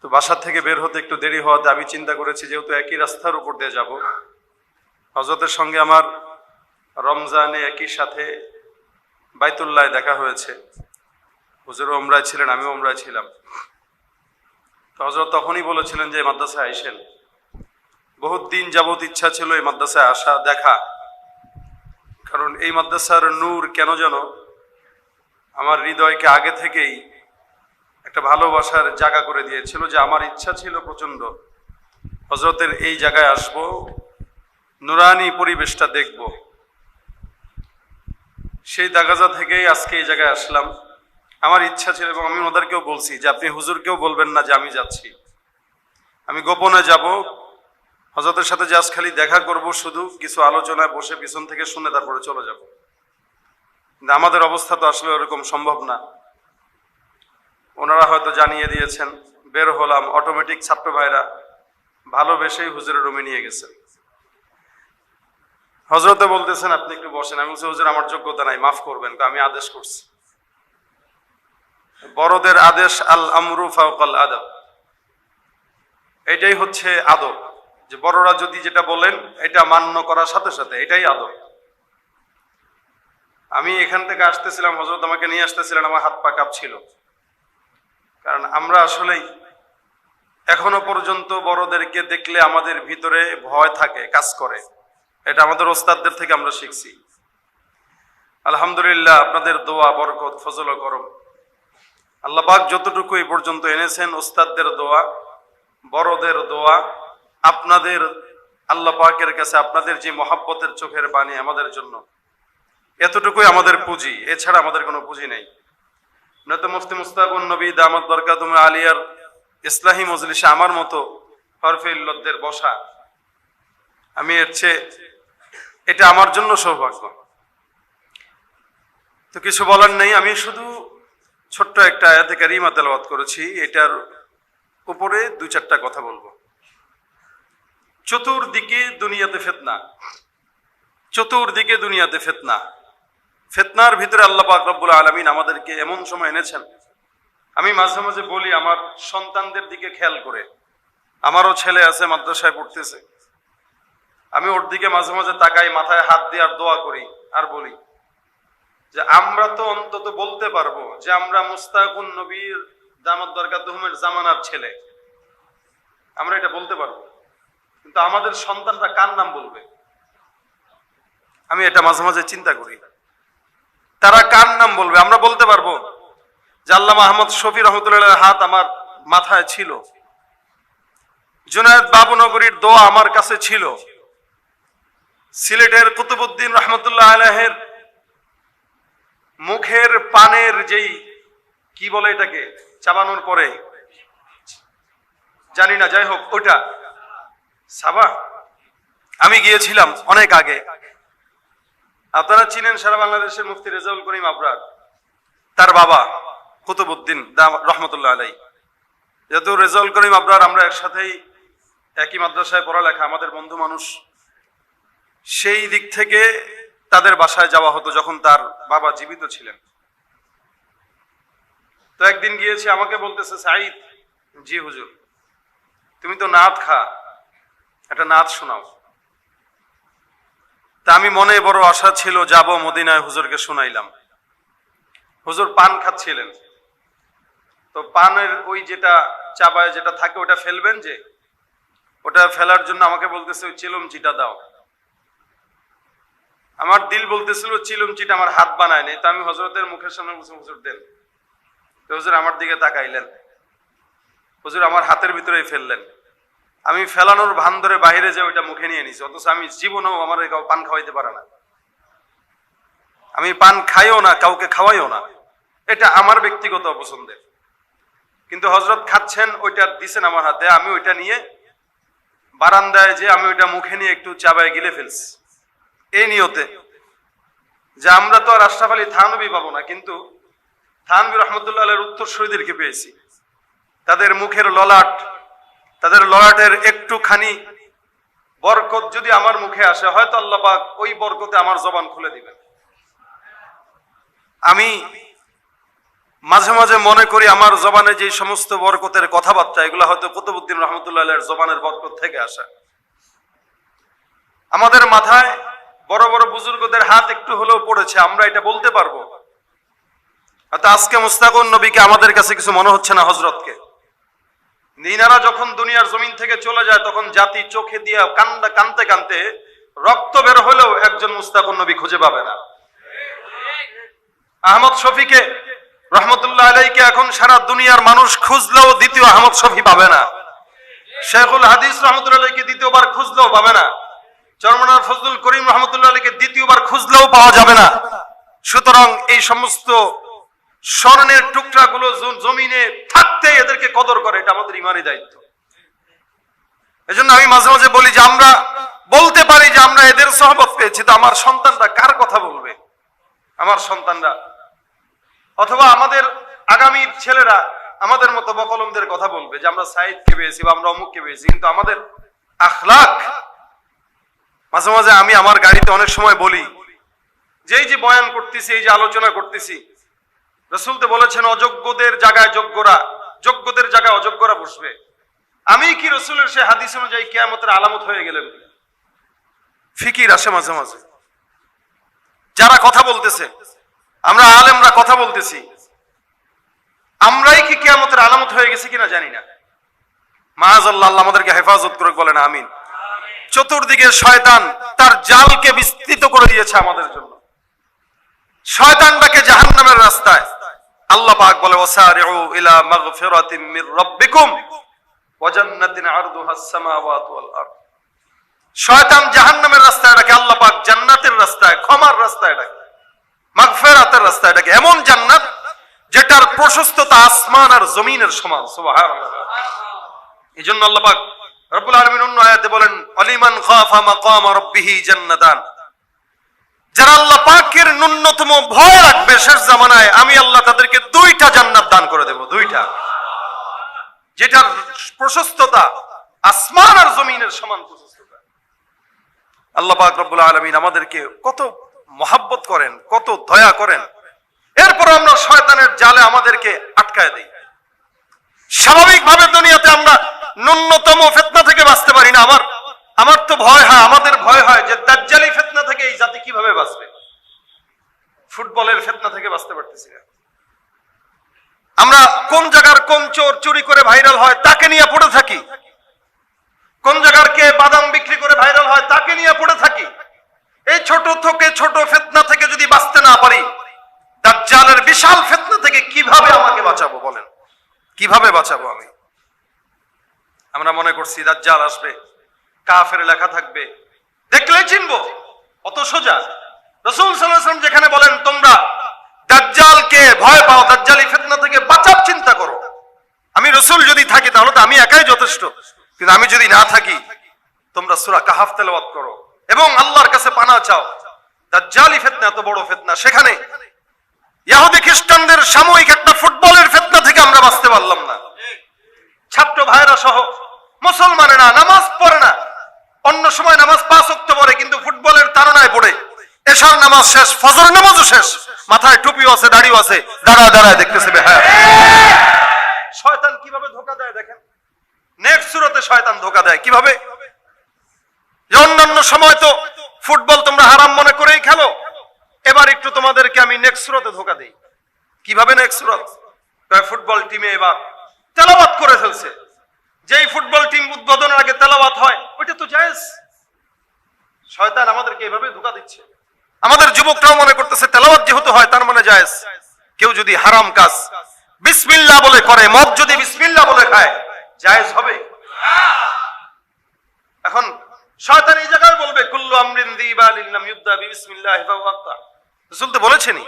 তো বাসা থেকে বের হতে একটু দেরি হওয়াতে আমি চিন্তা করেছি যেহেতু একই রাস্তার উপর দিয়ে যাব, হযরতের সঙ্গে আমার রমজানে একই সাথে বাইতুল্লাহ দেখা হয়েছে। হুজুর উমরায় ছিলেন, আমিও উমরায় ছিলাম। তো হযরত তখনই বলেছিলেন যে মাদ্রাসায় আইসেন। বহুত দিন যাবত ইচ্ছা ছিল এই মাদ্রাসায় আসা, দেখা, কারণ এই মাদ্রাসার নূর কেন যেন আমার হৃদয়কে আগে থেকেই একটা ভালোবাসার জায়গা করে দিয়েছিল, যে আমার ইচ্ছা ছিল প্রচন্ড হযরতের এই জায়গায় আসব, নুরানি পরিবেশটা দেখব। সেই দাগাজা থেকেই আজকে এই জায়গায় আসলাম। আমার ইচ্ছা ছিল, এবং আমি ওদেরকেও বলছি যে আপনি হুজুরকেও বলবেন না যে আমি যাচ্ছি, আমি গোপনে যাব, হযরতের সাথে যে আজ খালি দেখা করব, শুধু কিছু আলোচনায় বসে পিছন থেকে শুনে তারপরে চলে যাব। কিন্তু আমাদের অবস্থা তো আসলে ওরকম সম্ভব না। ওনারা হয়তো জানিয়ে দিয়েছেন, বের হলাম, অটোমেটিক ছাত্র ভাইরা ভালোবেসেই হুজুরের রুমে নিয়ে গেছেন। হযরতে বলতেছেন আপনি একটু বসেন। আমি বলছি হুজুর আমার যোগ্যতা নাই, মাফ করবেন, আমি আদেশ করছি। বড়দের আদেশ আল আমরু ফাওকাল আদব, এটাই হচ্ছে আদব, যে বড়রা যদি যেটা বলেন এটা মান্য করার সাথে সাথে এটাই আদব। আমি এখান থেকে আসতেছিলাম, হযরত আমাকে নিয়ে আসতেছিলেন, আমার হাত পা কাঁপছিল, কারণ আমরা আসলেই এখনো পর্যন্ত বড়দেরকে দেখলে আমাদের ভিতরে ভয় থাকে, কাজ করে। এটা আমাদের ওস্তাদদের থেকে আমরা শিখছি। আলহামদুলিল্লাহ, আপনাদের দোয়া, বরকত, ফজল ও করম আল্লাহ পাক যতটুকু এই পর্যন্ত এনেছেন, ওস্তাদদের দোয়া, বড়দের দোয়া, আপনাদের আল্লাহ পাকের কাছে আপনাদের যে মহাব্বতের চোখের পানি আমাদের জন্য, এতটুকুই আমাদের পুঁজি, এছাড়া আমাদের কোনো পুঁজি নেই। নয়তো মুফতি মুস্তাকুন নবী দামাত বরকাতুম আলিয়ার ইসলাহি মজলিসে আমার মতো হরফে ইল্লতদের বসা, আমি এর চেয়ে, এটা আমার জন্য সৌভাগ্য। তো কিছু বলার নেই, আমি শুধু ছোট্ট একটা আয়াতে কারিমা তেলাওয়াত করেছি, এটার উপরে দুই চারটা কথা বলবো। চতুর্দিকে দুনিয়াতে ফিতনা, চতুর্দিকে দুনিয়াতে ফিতনা, ফিতনার ভিতরে আল্লাহ পাক রব্বুল আলামিন আমাদেরকে এমন সময় এনেছেন। আমি মাঝে মাঝে বলি আমার সন্তানদের দিকে খেয়াল করে, আমারও ছেলে আছে মাদ্রাসায় পড়তেছে, আমি ওর দিকে মাঝে মাঝে তাকাই, মাথায় হাত দিয়ে আর দোয়া করি, আর বলি যে আমরা তো অন্তত বলতে পারবো যে আমরা মুস্তাকুন নবীর দামাত বরকাতুহুমের জামানার ছেলে, আমরা এটা বলতে পারবো, কিন্তু আমাদের সন্তানরা কার নাম বলবে? আমি এটা মাঝে মাঝে চিন্তা করি, তারা কার নাম বলবে? আমরা বলতে পারবো যে আল্লামা আহমদ শফি রহমতুল্লাহ হাত আমার মাথায় ছিল, জুনায়েদ বাবুনগরীর দোয়া আমার কাছে ছিল, সিলেটের কুতুবউদ্দিন রহমতুল্লাহ আলাইহির মুখের পানের যেই কি বলে এটাকে, চাবানোর পরে জানি না, যাই হোক ওটা সাবা, আমি গিয়েছিলাম অনেক আগে। আপনারা চিনেন সারা বাংলাদেশের মুফতি রেজাউল করিম আবরার, তার বাবা কুতুবউদ্দিন রহমতুল্লাহ আলাইহি। যেহেতু রেজাউল করিম আবরার আমরা একসাথেই একই মাদ্রাসায় পড়ালেখা, আমাদের বন্ধু মানুষ, সেই দিক থেকে তাদের বাসায় যাওয়া হতো যখন তার বাবা জীবিত ছিলেন। তো একদিন গিয়েছি, আমাকে বলতেছে সাঈদ, জি হুজুর, তুমি তো নাত খা, একটা নাত শোনাও। তা আমি মনে বড় আশা ছিল যাব মদিনায়, হুজুরকে শোনাইলাম। হুজুর পান খাচ্ছিলেন, তো পানের ওই যেটা চাবায় যেটা থাকে ওটা ফেলবেন, যে ওটা ফেলার জন্য আমাকে বলতেছে ওই চিলমচিটা দাও। আমার দিল বলতেছিল চিলমচিটা আমার হাত বানায় নেই, তো আমি হযরতের মুখের সামনে বলছি হুজুর দেন। তো হুজুর আমার দিকে তাকাইলেন, হুজুর আমার হাতের ভিতরেই ফেললেন। আমি ফেলানোর ভান ধরে বাইরে যে ওইটা মুখে নিয়ে নিছি, অথচ আমি জীবনেও আমার পান খাওয়াইতে পারে না, আমি পান খাইও না, কাউকে খাওয়াইও না, এটা আমার ব্যক্তিগত অপছন্দের। কিন্তু হযরত খাচ্ছেন, ওইটা দিছেন আমার হাতে, আমি ওইটা নিয়ে বারান্দায় যে আমি ওইটা মুখে নিয়ে একটু চাবায় গিলে ফেলছি, এই নিয়তে যে আমরা তো আর আশরাফ আলী থানভী পাবো না, কিন্তু থানভী রহমতুল্লাহ আলাইহির উত্তরসূরিদেরকে পেয়েছি। তাদের মুখের ললাট, তাদের ললাটের একটুখানি বরকত যদি আমার মুখে আসে, হয়তো আল্লাহ পাক ওই বরকতে আমার জবান খুলে দিবেন। আমি মাঝে মাঝে মনে করি আমার জবানে যে সমস্ত বরকতের কথাবার্তা, এগুলো হয়তো কুতুবউদ্দিন রহমতুল্লাহ আলাইহির জবানের বরকত থেকে আসা। আমাদের মাথায় বড় বড় বুজুর্গদের হাত একটু হলেও পড়েছে, আমরা এটা বলতে পারবো। হয়তো আজকে মুস্তাকুন নবীকে আমাদের কাছে কিছু মনে হচ্ছে না, হযরতকে। ইনারা যখন দুনিয়ার জমিন থেকে চলে যায় তখন জাতি চোখে দিয়ে কানতে কানতে রক্ত বের হলেও একজন মুস্তাকুন নবী খুঁজে পাবে না। আহমদ শফিকে রহমতুল্লাহ আলাইহিকে এখন সারা দুনিয়ার মানুষ খুঁজলেও দ্বিতীয় আহমদ শফি পাবে না। শেখুল হাদিস রহমতুল্লাহ আলাইহিকে দ্বিতীয়বার খুঁজলেও পাবে না। চরমনার ফজলুল করিম রহমতুল্লাহ আলাইহিকে দ্বিতীয়বার খুঁজলেও পাওয়া যাবে না। সুতরাং এই সমস্ত স্বর্ণের টুকরাগুলো জমিনে থাকতে এদেরকে কদর করে, এটা আমাদের ইমানি দায়িত্ব। এজন্য আমি মাঝে মাঝে বলি যে আমরা বলতে পারি যে আমরা এদের সহবত পেয়েছি, তো আমার সন্তানরা কার কথা বলবে? আমার সন্তানরা অথবা আমাদের আগামী ছেলেরা আমাদের মতো বকলমদের কথা বলবে যে আমরা সাইদকে পেয়েছি বা আমরা অমুককে পেয়েছি, কিন্তু আমাদের আখলাক। মাঝে মাঝে আমি আমার গাড়িতে অনেক সময় বলি যে এই যে বয়ান করতেছি, এই যে আলোচনা করতেছি, রাসূল তো বলেছেন অযোগ্যদের জায়গায় যোগ্যরা, যোগ্যদের জায়গায় অযোগ্যরা বসবে। আমি কি রাসূলের সে হাদিস অনুযায়ী কিয়ামতের আলামত হয়ে গেলেন? ফিকির আসে মাঝে মাঝে। যারা কথা বলতেছে, আমরা আলেমরা কথা বলতেছি, আমরাই কি কিয়ামতের আলামত হয়ে গেছি কিনা জানি না। মাআযাল্লাহ, আল্লাহ আমাদেরকে হেফাজত করুক, বলেন আমিন। চতুর্দিকে শয়তান তার জালকে বিস্তৃত করে দিয়েছে আমাদের জন্য। শয়তানটাকে জাহান্নামের রাস্তায়, আল্লাহ পাক বলে ওয়াসারিউ ইলা মাগফিরাতিম মির রাব্বিকুম ওয়া জান্নাতিন আরদুহাস সামাওয়াতু ওয়াল আরদ। শয়তান জাহান্নামের রাস্তায় ডাকে, আল্লাহ পাক জান্নাতের রাস্তায়, ক্ষমার রাস্তায় ডাকে, মাগফিরাতের রাস্তায় ডাকে। এমন জান্নাত যেটার প্রশস্ততা আসমান আর জমিনের সমান। সুবহানাল্লাহ। এজন্য আল্লাহ পাক রব্বুল আলামিন অন্য আয়াতে বলেন আলিমান খাফা মাকাম রাব্বিহি জান্নাতান। যারা আল্লাহ পাকের ন্যূনতম ভয় রাখবে শেষ জামানায়, আমি আল্লাহ তাদেরকে দুইটা জান্নাত দান করে দেব, দুইটা, যেটার প্রশস্ততা আসমান আর জমিনের সমান প্রশস্ততা। আল্লাহ পাক রব্বুল আলামিন আমাদেরকে কত মহাব্বত করেন, কত দয়া করেন। এরপর আমরা শয়তানের জালে আমাদেরকে আটকায় দেই। স্বাভাবিকভাবে দুনিয়াতে আমরা ন্যূনতম ফিতনা থেকে বাঁচতে পারি না। আমার তো ভয় হয়, আমাদের ভয় হয় যে দাজ্জালি ফিতনা থেকে এই জাতি কিভাবে বাঁচবে। ফুটবলের ফিতনা থেকে বাঁচতে পারতেছি না। আমরা কোন জায়গার কোন চোর চুরি করে ভাইরাল হয় তাকে নিয়ে পড়ে থাকি, কোন জায়গার কে বাদাম বিক্রি করে ভাইরাল হয় তাকে নিয়ে পড়ে থাকি। এই ছোট থেকে ছোট ফিতনা থেকে যদি বাঁচতে না পারি, দাজ্জালের বিশাল ফিতনা থেকে কিভাবে আমাকে বাঁচাবো বলেন? কিভাবে বাঁচাবো আমি? আমরা মনে করছি দাজ্জাল আসবে, কাফের লেখা থাকবে, দেখলেই চিনবো, অত সোজা। রাসূল সাল্লাল্লাহু আলাইহি ওয়াসাল্লাম যেখানে বলেন তোমরা দাজ্জালকে ভয় পাও, দাজ্জালি ফিতনা থেকে বাঁচার চিন্তা করো। আমি রাসূল যদি থাকি তাহলে তো আমি একাই যথেষ্ট, কিন্তু আমি যদি না থাকি তোমরা সূরা কাহাফ তেলাওয়াত করো এবং আল্লাহর কাছে পানাহ চাও। দাজ্জালি ফিতনা এত বড় ফিতনা, সেখানে ইহুদি খ্রিস্টানদের সাময়িক একটা ফুটবলের ফিতনা থেকে আমরা বাঁচতে পারলাম না। ছাত্র ভাইরা সহ মুসলমানেরা নামাজ পড়ে না, অন্য সময় নামাজ 5 ওয়াক্ত পড়ে, কিন্তু ফুটবলের তাড়নায় পড়ে এশার নামাজ শেষ, ফজর নামাজও শেষ, মাথায় টুপিও আছে, দাড়িও আছে, দাঁড়ায় দেখতেছে বেহায়া। শয়তান কিভাবে ধোঁকা দেয় দেখেন। নেক্সট সূরাতে শয়তান ধোঁকা দেয় কিভাবে। অন্যান্য সময় তো ফুটবল তোমরা হারাম মনে করেই খেলো, এবার একটু তোমাদেরকে আমি নেক্সট সূরাতে ধোঁকা দেই। কিভাবে নেক্সট সূরা? ফুটবল টিমে এবার তেলাওয়াত করে ফেলছে। যেই ফুটবল টিম উদ্বোধনের আগে তেলাওয়াত হয় ওইটা তো জায়েজ। শয়তান আমাদেরকে এভাবে ধোঁকা দিচ্ছে। আমাদের যুবকরাও মনে করতেছে তেলাওয়াত যেহেতু হয় তার মানে জায়েজ। কেউ যদি হারাম কাজ বিসমিল্লাহ বলে করে, মদ যদি বিসমিল্লাহ বলে খায়, জায়েজ হবে? এখন শয়তান এই জায়গায় বলবে কুল্লু আমরিন যিবালিন লাম ইউবদা বিসমিল্লাহি ফাওয়াক্তা। রাসূল তো বলেছেনই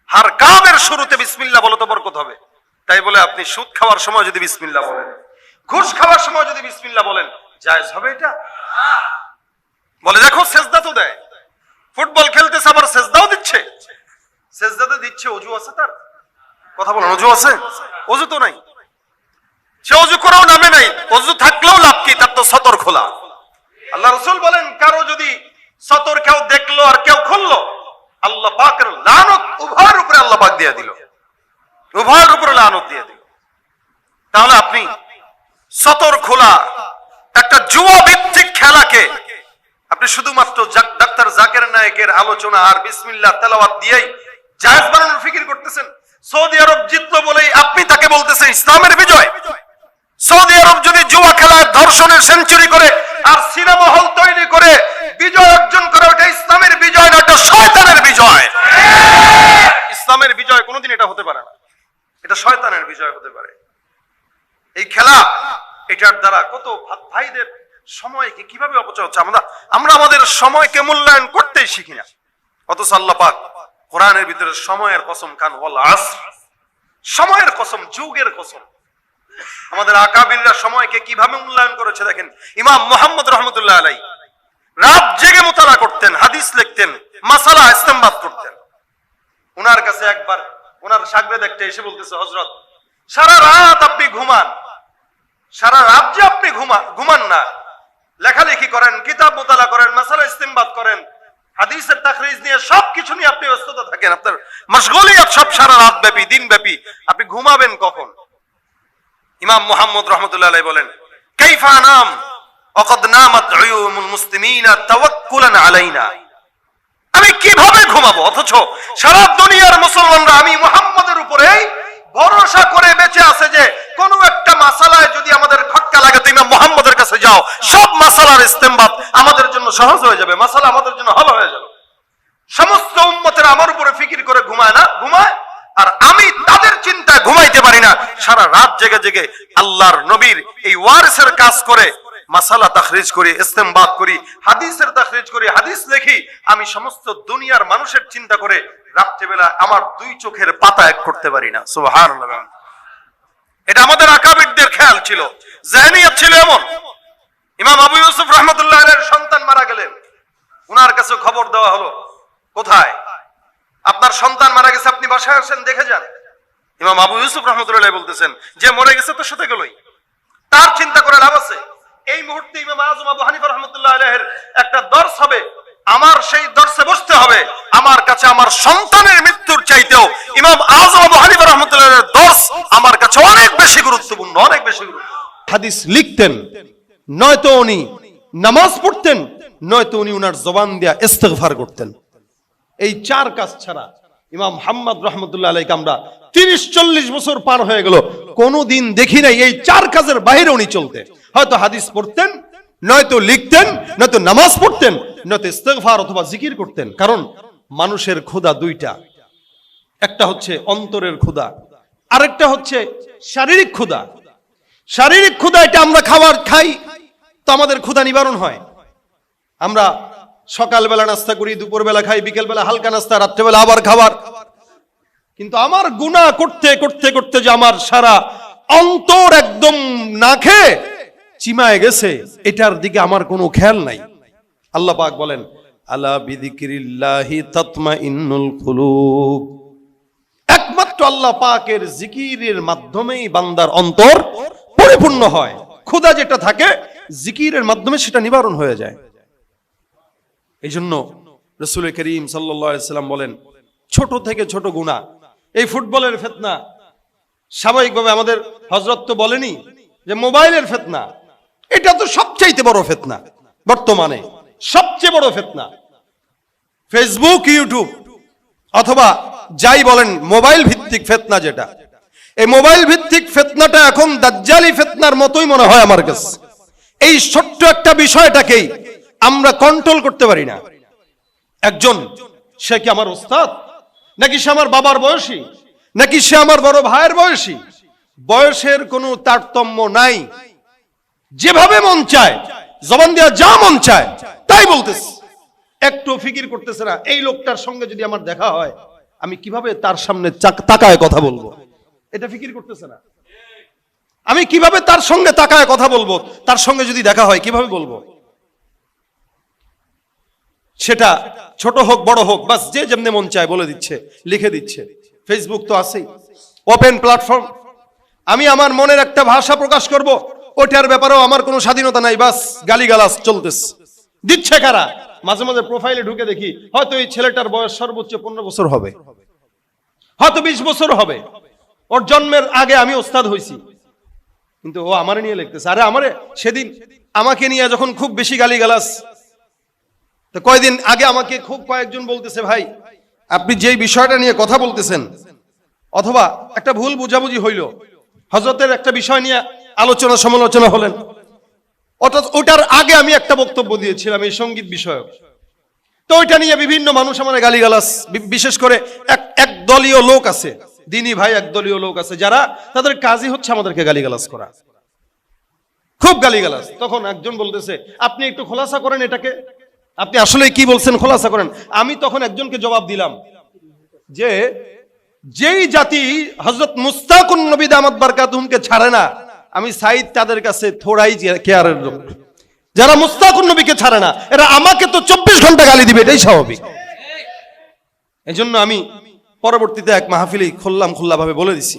হার কামের শুরুতে বিসমিল্লাহ বলে তো বরকত হবে। তাই বলে আপনি সুদ খাওয়ার সময় যদি বিসমিল্লাহ বলেন, ঘুষ খাওয়ার সময় যদি বিসমিল্লাহ বলেন, জায়েজ হবে এটা? বলে দেখো সেজদা তো দেয়, ফুটবল খেলতেছে আবার সেজদাও দিচ্ছে। সেজদাতে দিচ্ছে, ওযু আছে তার? কথা বলেন, ওযু আছে? ওযু তো নাই, সে ওযু করেও নামে নাই। ওযু থাকলেও লাভ কি, তার তো সতর খোলা। আল্লাহ রাসূল বলেন কারো যদি সতর কেউ দেখলো আর কেউ খুললো, আল্লাহ পাকের লানত উভয়ের উপরে আল্লাহ পাক দিয়ে দিল। উভয়ের উপরে লানত দিয়ে দিই। তাহলে আপনি সতর খোলা একটা জুয়া ভিত্তিক খেলাকে আপনি শুধুমাত্র ডাক্তার জাকির নায়েকের আলোচনা আর বিসমিল্লাহ তেলাওয়াত দিয়েই জায়েজ বানানোর ফিকির করতেছেন। সৌদি আরব জিতলো বলেই আপনি তাকে বলতেছেন ইসলামের বিজয়। সৌদি আরব যদি জুয়া খেলায় ধর্ষণের সেঞ্চুরি করে আর সিনেমা হল তৈরি করে বিজয় অর্জন করে, ওটা ইসলামের বিজয় না, এটা শয়তানের বিজয়। ইসলামের বিজয় কোনোদিন এটা হতে পারে না, এটা শয়তানের বিজয় হতে পারে। এই খেলা, এটার দ্বারা কত ভাইদের সময়কে কিভাবে অপচয় হচ্ছে। আমরা আমাদের সময়কে মূল্যায়ন করতেই শিখি না। অথচ আল্লাহ পাক কোরআনের ভিতরে সময়ের কসম খান, ওয়াল আসর, সময়ের কসম, যুগের কসম। আমাদের আকাবিররা সময়কে কিভাবে মূল্যায়ন করেছে দেখেন। ইমাম মুহাম্মদ রাহমাতুল্লাহ আলাইহি রাত জেগে মুতালা করতেন, হাদিস লিখতেন, মাসালা ইস্তেমবাদ করতেন। ওনার কাছে একবার ওনার শাগরেদ একটা এসে বলতেছে, হযরত সারা রাত আপনি ঘুমান, সারা রাত যে আপনি ঘুমান না, লেখালেখি করেন, কিতাব মুতালা করেন, মাসালা ইস্তেমবাদ করেন, হাদিসের তাখরিজ নিয়ে সবকিছু নিয়ে আপনি ব্যস্ততা থাকেন, আপনার মশগুলিয়াত সব সারা রাত ব্যাপী, দিন ব্যাপী, আপনি ঘুমাবেন কখন? ইমাম মুহাম্মদ রাহমাতুল্লাহ আলাইহি বলেন, কাইফা নাম ওয়াকাদ নামাত উয়ুমুল মুসলিমিনা তাওয়াক্কুলান আলাইনা, আমি কিভাবে ঘুমাবো অথচ সারা দুনিয়ার মুসলমানরা আমি মুহাম্মদের উপরে ভরসা করে বেঁচে আছে যে কোনো একটা মাসালায় যদি আমাদের খটকা লাগে তো ইমাম মুহাম্মদের কাছে যাও, সব মাসালার ইস্তেমবাদ আমাদের জন্য সহজ হয়ে যাবে, মাসালা আমাদের জন্য হল হয়ে যাবে। সমস্ত উম্মতের আমার উপরে ফিকির করে ঘুমায় না, ঘুমায়, আর আমি তাদের চিন্তায় ঘুমাইতে পারি না, সারা রাত জেগে জেগে আল্লাহর নবীর এই ওয়ারিসের কাজ করে মাসালা তাখরিজ করি, ইস্তেমবাদ করি, হাদিসের তাখরিজ করি, হাদিস লেখি। আমি সমস্ত দুনিয়ার মানুষের চিন্তা করে রাত্রিবেলা আমার দুই চোখের পাতা এক করতে পারি না। সুবহানাল্লাহ। এটা আমাদের আকাবিরদের খেয়াল ছিল, জাহেনিয়াত ছিল এমন। ইমাম আবু ইউসুফ রাহমাতুল্লাহ আলাইহির সন্তান মারা গেলেন, উনার কাছে খবর দেওয়া হলো, কোথায় আপনার সন্তান মারা গেছে, আপনি বাসায় আসেন, দেখে যান। ইমাম আবু ইউসুফ রাহমাতুল্লাহ আলাইহি বলতেছেন, যে মরে গেছে তো সাথে গেলই, তার চিন্তা করে লাভ আছে? এই মুহূর্তে ইমাম আযম আবু হানিফা রাহমাতুল্লাহ আলাইহির একটা দর্স হবে, আমার সেই দর্সে বসতে হবে। আমার কাছে আমার সন্তানের মৃত্যুর চাইতেও ইমাম আযম আবু হানিফা রাহমাতুল্লাহ আলাইহির দর্স আমার কাছে অনেক বেশি গুরুত্বপূর্ণ, অনেক বেশি গুরুত্বপূর্ণ। হাদিস লিখতেন, নয়তো উনি নামাজ পড়তেন, নয়তো উনি উনার জবান দিয়া ইস্তিগফার করতেন। এই চার কাজ ছাড়া ইমাম মুহাম্মদ রাহমাতুল্লাহ আলাইহি আমরা 30-40 বছর পার হয়ে গেল, কোনদিন দেখি নাই এই চার কাজের বাইরে উনি চলতে। হয়তো হাদিস পড়তেন, নয়তো লিখতেন, নয়তো নামাজ পড়তেন, নয়তো ইস্তিগফার অথবা জিকির করতেন। কারণ মানুষের ক্ষুধা দুইটা, একটা হচ্ছে অন্তরের ক্ষুধা, আরেকটা হচ্ছে শারীরিক ক্ষুধা। শারীরিক ক্ষুধা এটা আমরা খাই তো আমাদের ক্ষুধা নিবারণ হয়। আমরা সকালবেলা নাস্তা করি, দুপুরবেলা খাই, বিকেলবেলা হালকা নাস্তা, রাত্রেবেলা আবার খাবার। কিন্তু আমার গুনাহ করতে করতে করতে যে আমার সারা অন্তর একদম না খেয়ে চিমায় গেছে, এটার দিকে আমার কোনো খেয়াল নাই। আল্লাহ পাক বলেন, আলা বিযিকরিল্লাহি তাতমাইন্নুল কুলুব, একমাত্র আল্লাহ পাকের জিকিরের মাধ্যমেই বান্দার অন্তর পরিপূর্ণ হয়। ক্ষুধা যেটা থাকে জিকিরের মাধ্যমে সেটা নিবারণ হয়ে যায়। এই জন্য রাসূল করিম সাল্লাল্লাহু আলাইহি সাল্লাম বলেন, ছোট থেকে ছোট গুনাহ, এই ফুটবলের ফিতনা, স্বাভাবিকভাবে আমাদের হযরত তো বলেনি যে মোবাইলের ফিতনা, এটা তো সবচেয়ে বড় ফিতনা, বর্তমানে সবচেয়ে বড় ফিতনা। ফেসবুক, ইউটিউব অথবা যাই বলেন, মোবাইল ভিত্তিক ফিতনা যেটা, এই মোবাইল ভিত্তিক ফিতনাটা এখন দাজ্জালি ফিতনার মতোই মনে হয় আমার কাছে। এই ছোট্ট একটা বিষয়টাকেই আমরা কন্ট্রোল করতে পারি না। একজন, সে কি আমার ওস্তাদ, নাকি সে আমার বাবার বয়সী, নাকি সে আমার বড় ভাইয়ের বয়সী, বয়সের কোনো তারতম্য নাই। যেভাবে মন চায়, জবান দিয়া যা মন চায় তাই বলতেছে, একটু ফিকির করতেছে না এই লোকটার সঙ্গে যদি আমার দেখা হয় আমি কিভাবে তার সামনে তাকায় কথা বলবো, এটা ফিকির করতেছে না। আমি কিভাবে তার সঙ্গে তাকায় কথা বলবো, তার সঙ্গে যদি দেখা হয় কিভাবে বলবো, সেটা ছোট হোক বড় হোক, বাস যে যেমনি মন চায় বলে দিচ্ছে, লিখে দিচ্ছে। ফেসবুক তো আছেই, ওপেন প্ল্যাটফর্ম। আমি আমার মনের একটা ভাষা প্রকাশ করব, ওটার ব্যাপারেও আমার কোনো স্বাধীনতা নাই, বাস গালিগালাজ চলতেছে। দিচ্ছে কারা? মাঝে মাঝে প্রোফাইলে ঢুকে দেখি, হয়তো এই ছেলেটার বয়স সর্বোচ্চ 15 বছর হবে, হয়তো 20 বছর হবে। ওর জন্মের আগে আমি ওস্তাদ হইছি, কিন্তু ও আমারে নিয়ে লিখতেছে। আরে আমারে সেদিন আমাকে নিয়ে যখন খুব বেশি গালিগালাজ, তো কয়দিন আগে আমাকে খুব কয়েকজন বলতেছে, ভাই আপনি যেই বিষয়টা নিয়ে কথা বলতেছেন, অথবা একটা ভুল বুঝাবুঝি হইল, হযরতের একটা বিষয় নিয়ে আলোচনা সমালোচনা হলেন, অর্থাৎ ওটার আগে আমি একটা বক্তব্য দিয়েছিলাম এই সঙ্গীত বিষয়ক, তো ওইটা নিয়ে বিভিন্ন মানুষ আমার গালিগালাজ, বিশেষ করে এক দলীয় লোক আছে, দিনী ভাই একদলীয় লোক আছে, যারা তাদের কাজই হচ্ছে আমাদেরকে গালিগালাজ করা, খুব গালিগালাজ। তখন একজন বলতেছে, আপনি একটু খোলাসা করেন এটাকে, আপনি আসলে কি বলছেন খোলাসা করেন। আমি তখন একজনকে জবাব দিলাম যে যেই জাতি হযরত মুস্তাকুন নবী দামাত বারকাতুহুমকে ছাড়ে না, আমি সাইদ তাদের কাছে থোড়াই কেয়ারের লোক। যারা মুস্তাকুন নবীকে ছাড়ে না, এরা আমাকে তো 24 ঘন্টা গালি দিবে, এটাই স্বাভাবিক। এজন্য আমি পরবর্তীতে এক মাহফিলে খোল্লা ভাবে বলে দিছি,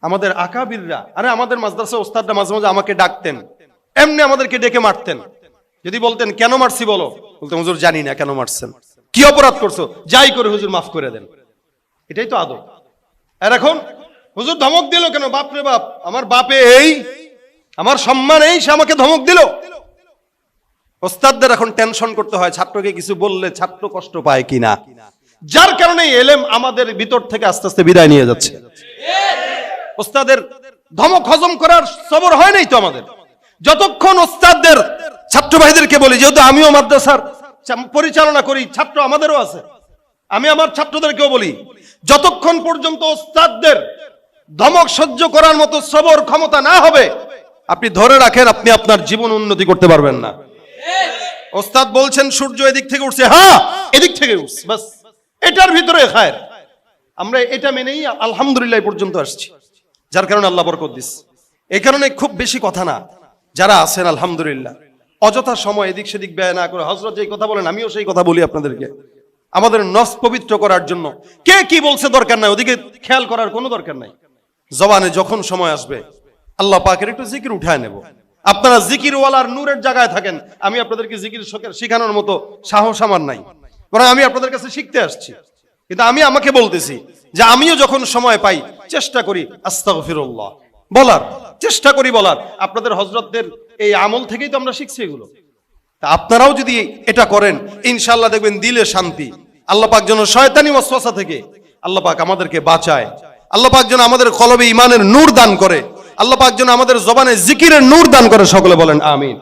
আমাদের আকাবিররা, আরে আমাদের মাদ্রাসা ওস্তাদরা মাঝে মাঝে আমাকে ডাকতেন, এমনি আমাদেরকে ডেকে মারতেন। যদি বলতেন কেন মারছি বলো, বলতেন হুজুর জানি না কেন মারছেন, কি অপরাধ করছো, যাই করে হুজুর মাফ করে দেন, এটাই তো আদব। আর এখন হুজুর ধমক দিল কেন, বাপরে বাপ, আমার বাপে এই, আমার সম্মান এই, সে আমাকে ধমক দিল। ওস্তাদদের এখন টেনশন করতে হয় ছাত্রকে কিছু বললে ছাত্র কষ্ট পায় কিনা, যার কারণে এলেম আমাদের ভিতর থেকে আস্তে আস্তে বিদায় নিয়ে যাচ্ছে। ওস্তাদের ধমক হজম করার সবর হয় নাই তো আমাদের। যতক্ষণ ওস্তাদদের ছাত্র ভাইদেরকে বলি, যেহেতু আমিও মাদ্রাসার পরিচালনা করি, ছাত্র আমাদেরও আছে, আমি আমার ছাত্রদেরকেও বলি, যতক্ষণ পর্যন্ত ওস্তাদদের ধমক সহ্য করার মতো সবর ক্ষমতা না হবে, আপনি ধরে রাখেন আপনি আপনার জীবন উন্নতি করতে পারবেন না। ওস্তাদ বলছেন সূর্য এদিক থেকে উঠছে, হ্যাঁ এদিক থেকে উঠছে, বাস এটার ভিতরে খায়ের, আমরা এটা মেনেই আলহামদুলিল্লাহ পর্যন্ত আসছি, যার কারণে আল্লাহ বরকত দিস। এই কারণে খুব বেশি কথা না, যারা আছেন আলহামদুলিল্লাহ অযথা সময় এদিক সেদিক ব্যয় না করে, হযরত যেই কথা বলেন আমিও সেই কথা বলি আপনাদেরকে, আমাদের নফস পবিত্র করার জন্য। কে কি বলছে দরকার নাই, ওদিকে খেয়াল করার কোনো দরকার নাই। জবানে যখন সময় আসবে আল্লাহ পাকের একটু জিকির উঠায় নেব। আপনারা জিকিরওয়ালার নূরের জায়গায় থাকেন, আমি আপনাদেরকে জিকির শেখানোর মতো সাহস আমার নাই, বরং আমি আপনাদের কাছে শিখতে আসছি। কিন্তু আমি আমাকে বলতেছি যে আমিও যখন সময় পাই চেষ্টা করি আস্তাগফিরুল্লাহ বলার, চেষ্টা করি বলার। আপনাদের হযরতদের এই আমল থেকেই তো আমরা শিখছি এগুলো। তা আপনারাও যদি এটা করেন ইনশাআল্লাহ দেখবেন দিলে শান্তি। আল্লাহ পাক যেন শয়তানি ওয়াসওয়াসা থেকে আল্লাহ পাক আমাদেরকে বাঁচায়, আল্লাহ পাক যেন আমাদের কলবে ঈমানের নূর দান করে, আল্লাহ পাক যেন আমাদের জবানে জিকিরের নূর দান করে। সকলে বলেন আমিন।